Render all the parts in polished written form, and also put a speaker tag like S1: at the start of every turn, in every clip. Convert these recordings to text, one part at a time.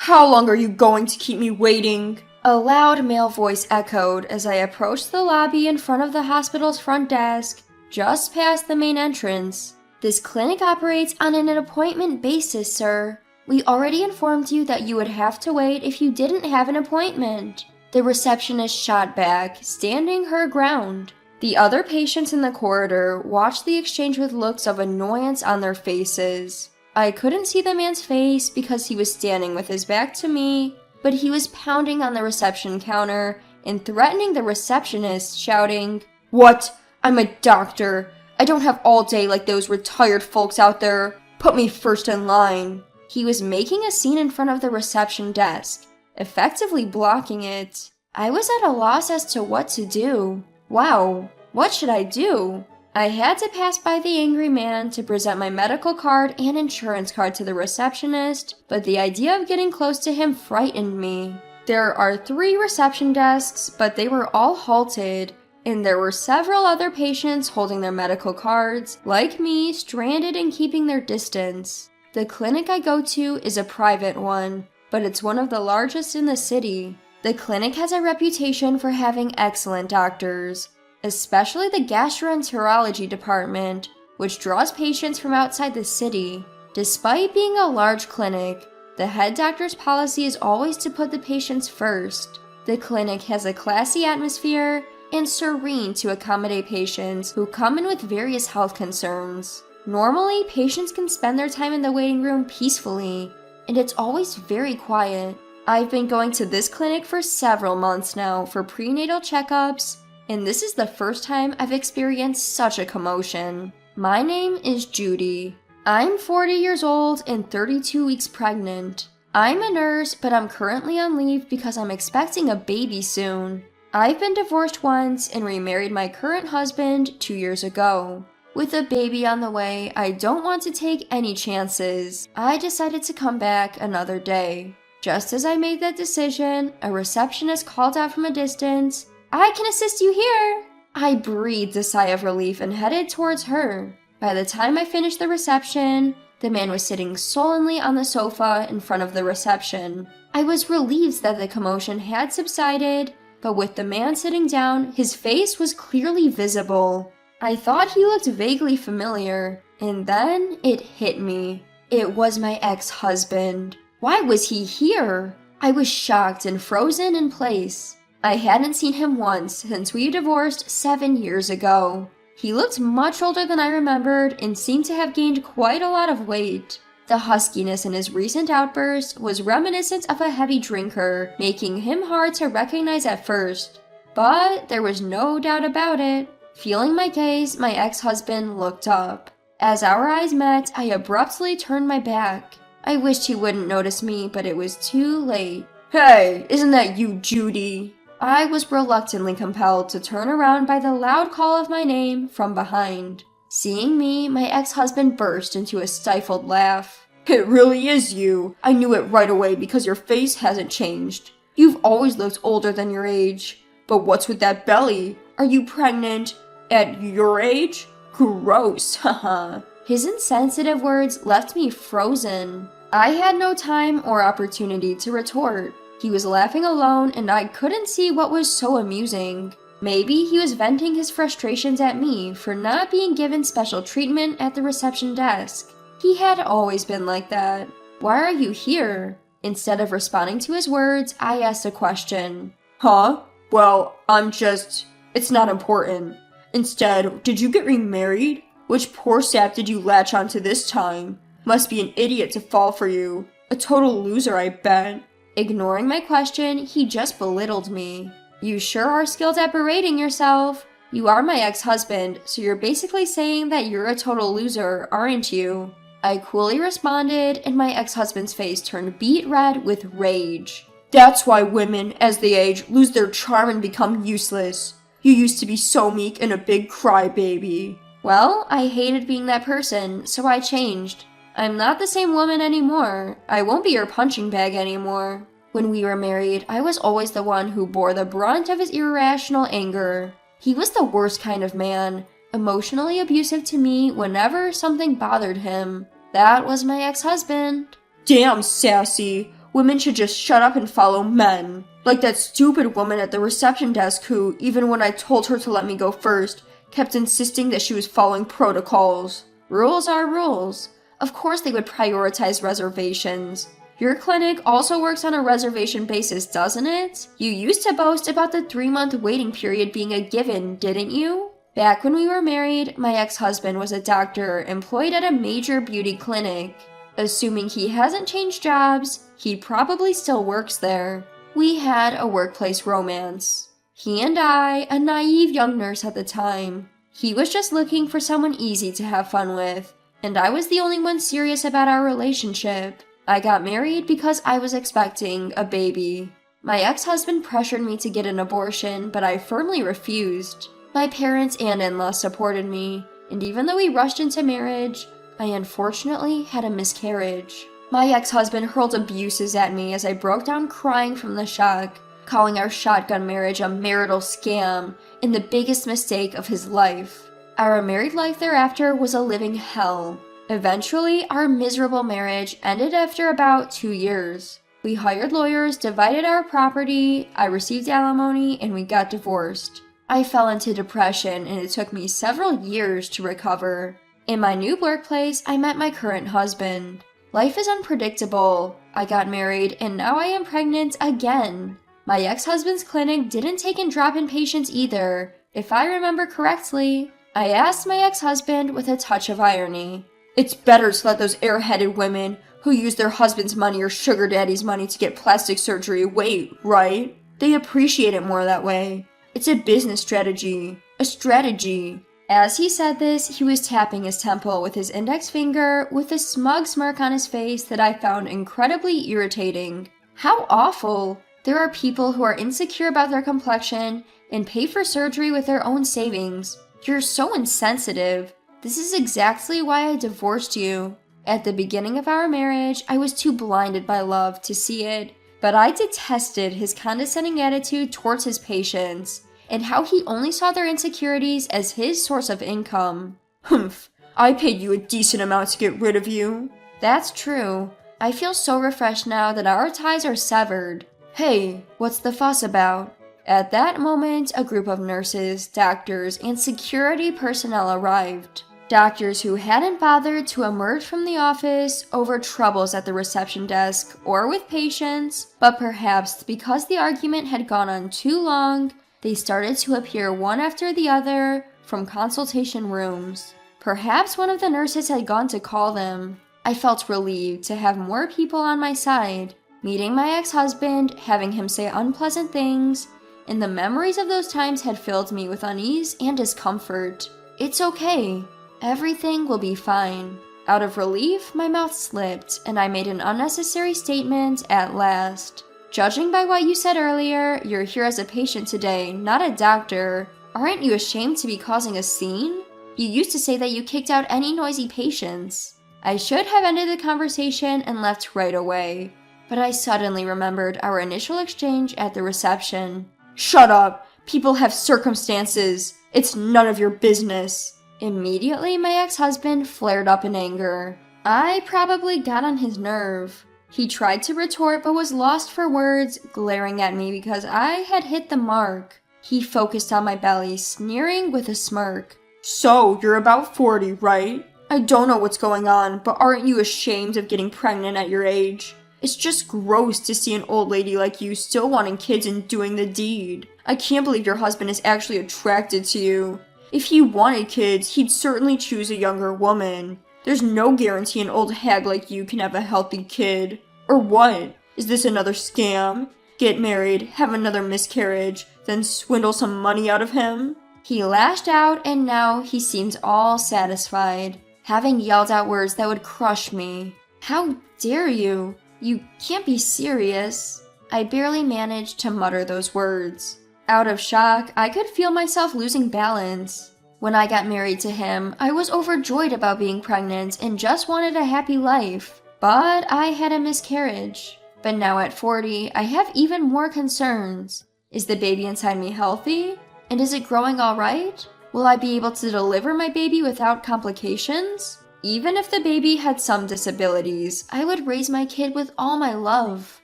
S1: How long are you going to keep me waiting? A loud male voice echoed as I approached the lobby in front of the hospital's front desk, just past the main entrance. This clinic operates on an appointment basis, sir. We already informed you that you would have to wait if you didn't have an appointment. The receptionist shot back, standing her ground. The other patients in the corridor watched the exchange with looks of annoyance on their faces. I couldn't see the man's face because he was standing with his back to me, but he was pounding on the reception counter and threatening the receptionist, shouting, "What? I'm a doctor. I don't have all day like those retired folks out there. Put me first in line." He was making a scene in front of the reception desk, effectively blocking it. I was at a loss as to what to do. Wow, what should I do? I had to pass by the angry man to present my medical card and insurance card to the receptionist, but the idea of getting close to him frightened me. There are 3 reception desks, but they were all halted, and there were several other patients holding their medical cards, like me, stranded and keeping their distance. The clinic I go to is a private one, but it's one of the largest in the city. The clinic has a reputation for having excellent doctors, especially the gastroenterology department, which draws patients from outside the city. Despite being a large clinic, the head doctor's policy is always to put the patients first. The clinic has a classy atmosphere and serene to accommodate patients who come in with various health concerns. Normally, patients can spend their time in the waiting room peacefully, and it's always very quiet. I've been going to this clinic for several months now for prenatal checkups, and this is the first time I've experienced such a commotion. My name is Judy. I'm 40 years old and 32 weeks pregnant. I'm a nurse, but I'm currently on leave because I'm expecting a baby soon. I've been divorced once and remarried my current husband 2 years ago. With a baby on the way, I don't want to take any chances. I decided to come back another day. Just as I made that decision, a receptionist called out from a distance, "I can assist you here." I breathed a sigh of relief and headed towards her. By the time I finished the reception, the man was sitting sullenly on the sofa in front of the reception. I was relieved that the commotion had subsided, but with the man sitting down, his face was clearly visible. I thought he looked vaguely familiar, and then it hit me. It was my ex-husband. Why was he here? I was shocked and frozen in place. I hadn't seen him once since we divorced 7 years ago. He looked much older than I remembered and seemed to have gained quite a lot of weight. The huskiness in his recent outburst was reminiscent of a heavy drinker, making him hard to recognize at first. But there was no doubt about it. Feeling my gaze, my ex-husband looked up. As our eyes met, I abruptly turned my back. I wished he wouldn't notice me, but it was too late. "Hey, isn't that you, Judy?" I was reluctantly compelled to turn around by the loud call of my name from behind. Seeing me, my ex-husband burst into a stifled laugh. "It really is you. I knew it right away because your face hasn't changed. You've always looked older than your age. But what's with that belly? Are you pregnant? At your age? Gross, haha." His insensitive words left me frozen. I had no time or opportunity to retort. He was laughing alone and I couldn't see what was so amusing. Maybe he was venting his frustrations at me for not being given special treatment at the reception desk. He had always been like that. "Why are you here?" Instead of responding to his words, I asked a question. "Huh? Well, it's not important. Instead, did you get remarried? Which poor sap did you latch onto this time? Must be an idiot to fall for you. A total loser, I bet." Ignoring my question, he just belittled me. "You sure are skilled at berating yourself. You are my ex-husband, so you're basically saying that you're a total loser, aren't you?" I coolly responded, and my ex-husband's face turned beet red with rage. "That's why women, as they age, lose their charm and become useless. You used to be so meek and a big crybaby." Well, I hated being that person, so I changed. I'm not the same woman anymore. I won't be your punching bag anymore. When we were married, I was always the one who bore the brunt of his irrational anger. He was the worst kind of man, emotionally abusive to me whenever something bothered him. That was my ex-husband. "Damn, sassy. Women should just shut up and follow men. Like that stupid woman at the reception desk who, even when I told her to let me go first, kept insisting that she was following protocols. Rules are rules. Of course they would prioritize reservations. Your clinic also works on a reservation basis, doesn't it? You used to boast about the 3-month waiting period being a given, didn't you? Back when we were married, my ex-husband was a doctor employed at a major beauty clinic. Assuming he hasn't changed jobs, he probably still works there. We had a workplace romance. He and I, a naive young nurse at the time. He was just looking for someone easy to have fun with, and I was the only one serious about our relationship. I got married because I was expecting a baby. My ex-husband pressured me to get an abortion, but I firmly refused. My parents and in-laws supported me, and even though we rushed into marriage, I unfortunately had a miscarriage. My ex-husband hurled abuses at me as I broke down crying from the shock, calling our shotgun marriage a marital scam and the biggest mistake of his life. Our married life thereafter was a living hell. Eventually, our miserable marriage ended after about 2 years. We hired lawyers, divided our property, I received alimony, and we got divorced. I fell into depression, and it took me several years to recover. In my new workplace, I met my current husband. Life is unpredictable. I got married, and now I am pregnant again. My ex-husband's clinic didn't take in drop-in patients either. If I remember correctly, I asked my ex-husband with a touch of irony. It's better to let those airheaded women who use their husband's money or sugar daddy's money to get plastic surgery wait, right? They appreciate it more that way. It's a business strategy. A strategy. As he said this, he was tapping his temple with his index finger with a smug smirk on his face that I found incredibly irritating. How awful! There are people who are insecure about their complexion and pay for surgery with their own savings. You're so insensitive. This is exactly why I divorced you. At the beginning of our marriage, I was too blinded by love to see it, but I detested his condescending attitude towards his patients, and how he only saw their insecurities as his source of income. Humph, I paid you a decent amount to get rid of you. That's true. I feel so refreshed now that our ties are severed. Hey, what's the fuss about? At that moment, a group of nurses, doctors, and security personnel arrived. Doctors who hadn't bothered to emerge from the office over troubles at the reception desk or with patients, but perhaps because the argument had gone on too long, they started to appear one after the other from consultation rooms. Perhaps one of the nurses had gone to call them. I felt relieved to have more people on my side. Meeting my ex-husband, having him say unpleasant things, and the memories of those times had filled me with unease and discomfort. It's okay. Everything will be fine. Out of relief, my mouth slipped, and I made an unnecessary statement at last. Judging by what you said earlier, you're here as a patient today, not a doctor. Aren't you ashamed to be causing a scene? You used to say that you kicked out any noisy patients. I should have ended the conversation and left right away, but I suddenly remembered our initial exchange at the reception. Shut up! People have circumstances! It's none of your business! Immediately, my ex-husband flared up in anger. I probably got on his nerve. He tried to retort but was lost for words, glaring at me because I had hit the mark. He focused on my belly, sneering with a smirk. So, you're about 40, right? I don't know what's going on, but aren't you ashamed of getting pregnant at your age? It's just gross to see an old lady like you still wanting kids and doing the deed. I can't believe your husband is actually attracted to you. If he wanted kids, he'd certainly choose a younger woman. There's no guarantee an old hag like you can have a healthy kid. Or what? Is this another scam? Get married, have another miscarriage, then swindle some money out of him? He lashed out, and now he seemed all satisfied, having yelled out words that would crush me. How dare you? You can't be serious. I barely managed to mutter those words. Out of shock, I could feel myself losing balance. When I got married to him, I was overjoyed about being pregnant and just wanted a happy life. But I had a miscarriage. But now at 40, I have even more concerns. Is the baby inside me healthy? And is it growing all right? Will I be able to deliver my baby without complications? Even if the baby had some disabilities, I would raise my kid with all my love.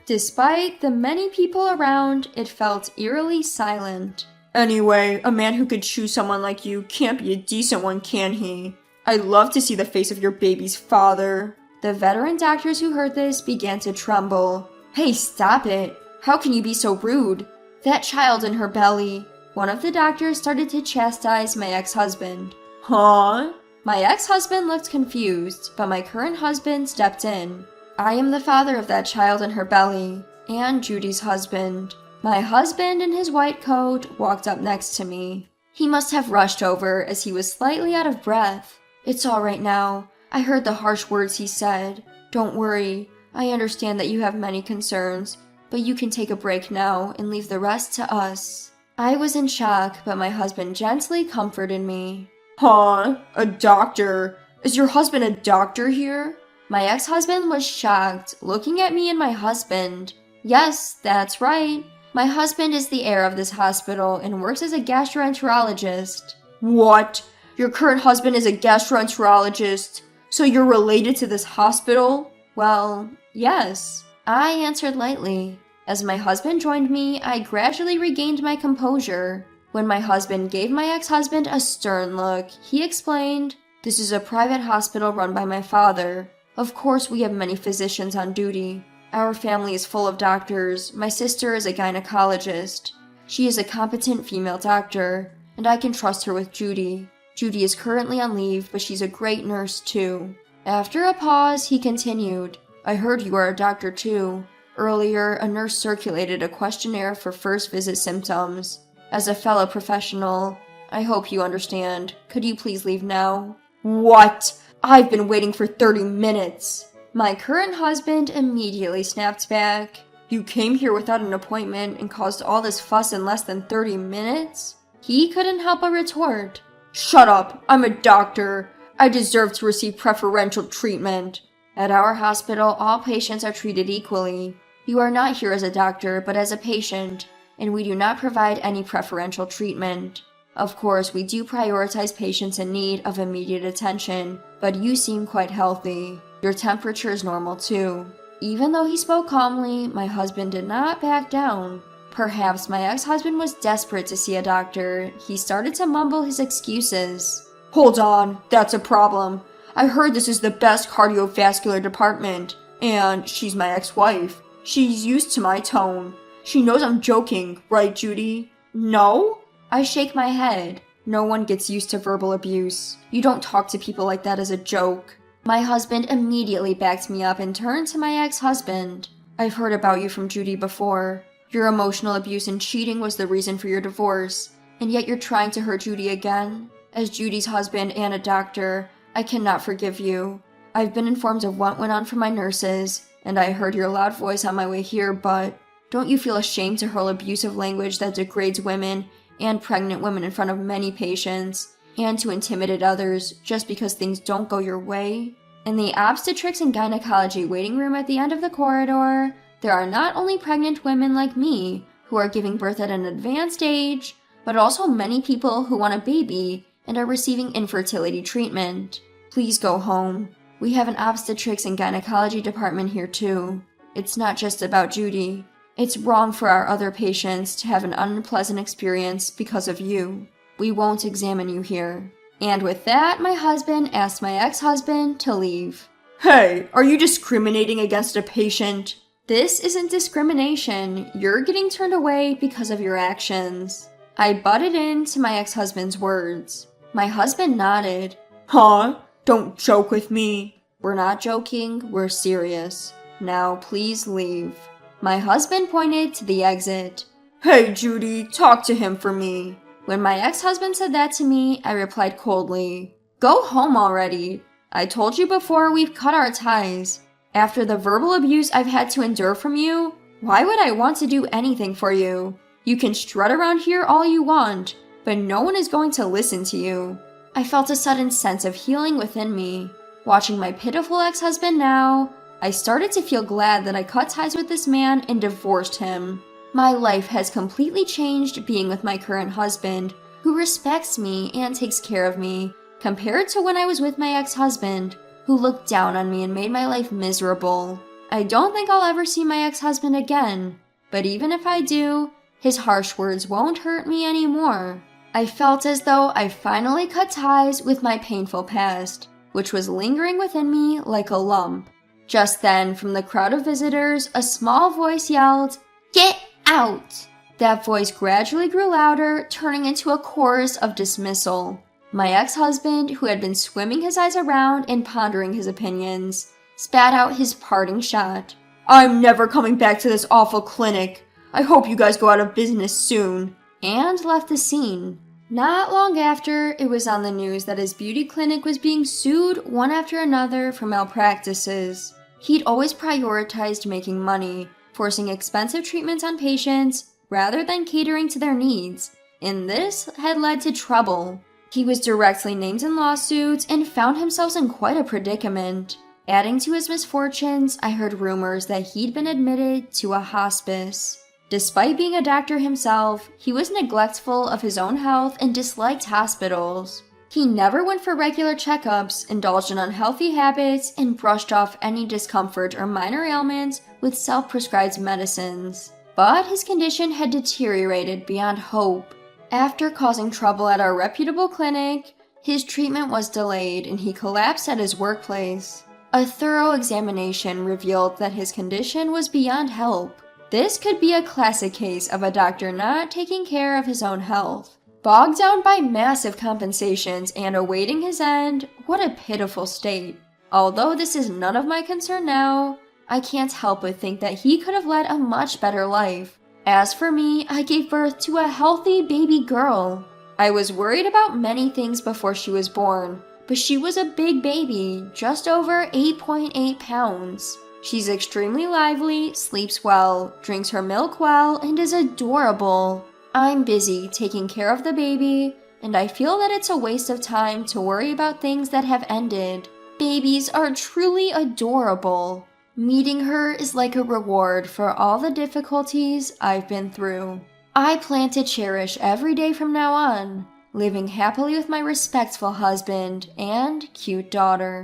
S1: Despite the many people around, it felt eerily silent. Anyway, a man who could choose someone like you can't be a decent one, can he? I'd love to see the face of your baby's father. The veteran doctors who heard this began to tremble. Hey, stop it. How can you be so rude? That child in her belly. One of the doctors started to chastise my ex-husband. Huh? My ex-husband looked confused, but my current husband stepped in. I am the father of that child in her belly, and Judy's husband. My husband in his white coat walked up next to me. He must have rushed over as he was slightly out of breath. It's all right now. I heard the harsh words he said. Don't worry. I understand that you have many concerns, but you can take a break now and leave the rest to us. I was in shock, but my husband gently comforted me. Huh? A doctor? Is your husband a doctor here? My ex-husband was shocked, looking at me and my husband. Yes, that's right. My husband is the heir of this hospital and works as a gastroenterologist. What? Your current husband is a gastroenterologist? So you're related to this hospital? Well, yes. I answered lightly. As my husband joined me, I gradually regained my composure. When my husband gave my ex-husband a stern look, he explained, "This is a private hospital run by my father. Of course, we have many physicians on duty. Our family is full of doctors. My sister is a gynecologist. She is a competent female doctor, and I can trust her with Judy. Judy is currently on leave, but she's a great nurse too." After a pause, he continued, "I heard you are a doctor too. Earlier, a nurse circulated a questionnaire for first visit symptoms. As a fellow professional, I hope you understand. Could you please leave now?" What? I've been waiting for 30 minutes. My current husband immediately snapped back. You came here without an appointment and caused all this fuss in less than 30 minutes? He couldn't help but retort. Shut up, I'm a doctor. I deserve to receive preferential treatment. At our hospital, all patients are treated equally. You are not here as a doctor, but as a patient, and we do not provide any preferential treatment. Of course, we do prioritize patients in need of immediate attention, but you seem quite healthy. Your temperature is normal too. Even though he spoke calmly, my husband did not back down. Perhaps my ex-husband was desperate to see a doctor. He started to mumble his excuses. Hold on, that's a problem. I heard this is the best cardiovascular department, and she's my ex-wife. She's used to my tone. She knows I'm joking, right, Judy? No? I shake my head. No one gets used to verbal abuse. You don't talk to people like that as a joke. My husband immediately backed me up and turned to my ex-husband. I've heard about you from Judy before. Your emotional abuse and cheating was the reason for your divorce, and yet you're trying to hurt Judy again? As Judy's husband and a doctor, I cannot forgive you. I've been informed of what went on from my nurses, and I heard your loud voice on my way here, but don't you feel ashamed to hurl abusive language that degrades women and pregnant women in front of many patients, and to intimidate others just because things don't go your way? In the obstetrics and gynecology waiting room at the end of the corridor, there are not only pregnant women like me who are giving birth at an advanced age, but also many people who want a baby and are receiving infertility treatment. Please go home. We have an obstetrics and gynecology department here too. It's not just about Judy. It's wrong for our other patients to have an unpleasant experience because of you. We won't examine you here. And with that, my husband asked my ex-husband to leave. Hey, are you discriminating against a patient? This isn't discrimination. You're getting turned away because of your actions. I butted into my ex-husband's words. My husband nodded. Huh? Don't joke with me. We're not joking, we're serious. Now please leave. My husband pointed to the exit. Hey, Judy, talk to him for me. When my ex-husband said that to me, I replied coldly, Go home already. I told you before, we've cut our ties. After the verbal abuse I've had to endure from you, why would I want to do anything for you? You can strut around here all you want, but no one is going to listen to you. I felt a sudden sense of healing within me. Watching my pitiful ex-husband now, I started to feel glad that I cut ties with this man and divorced him. My life has completely changed being with my current husband, who respects me and takes care of me, compared to when I was with my ex-husband, who looked down on me and made my life miserable. I don't think I'll ever see my ex-husband again, but even if I do, his harsh words won't hurt me anymore. I felt as though I finally cut ties with my painful past, which was lingering within me like a lump. Just then, from the crowd of visitors, a small voice yelled, "Get out!" That voice gradually grew louder, turning into a chorus of dismissal. My ex-husband, who had been swimming his eyes around and pondering his opinions, spat out his parting shot. "I'm never coming back to this awful clinic. I hope you guys go out of business soon," and left the scene. Not long after, it was on the news that his beauty clinic was being sued one after another for malpractices. He'd always prioritized making money, forcing expensive treatments on patients rather than catering to their needs, and this had led to trouble. He was directly named in lawsuits and found himself in quite a predicament. Adding to his misfortunes, I heard rumors that he'd been admitted to a hospice. Despite being a doctor himself, he was neglectful of his own health and disliked hospitals. He never went for regular checkups, indulged in unhealthy habits, and brushed off any discomfort or minor ailments with self-prescribed medicines. But his condition had deteriorated beyond hope. After causing trouble at our reputable clinic, his treatment was delayed and he collapsed at his workplace. A thorough examination revealed that his condition was beyond help. This could be a classic case of a doctor not taking care of his own health. Bogged down by massive compensations and awaiting his end, what a pitiful state. Although this is none of my concern now, I can't help but think that he could have led a much better life. As for me, I gave birth to a healthy baby girl. I was worried about many things before she was born, but she was a big baby, just over 8.8 pounds. She's extremely lively, sleeps well, drinks her milk well, and is adorable. I'm busy taking care of the baby, and I feel that it's a waste of time to worry about things that have ended. Babies are truly adorable. Meeting her is like a reward for all the difficulties I've been through. I plan to cherish every day from now on, living happily with my respectful husband and cute daughter.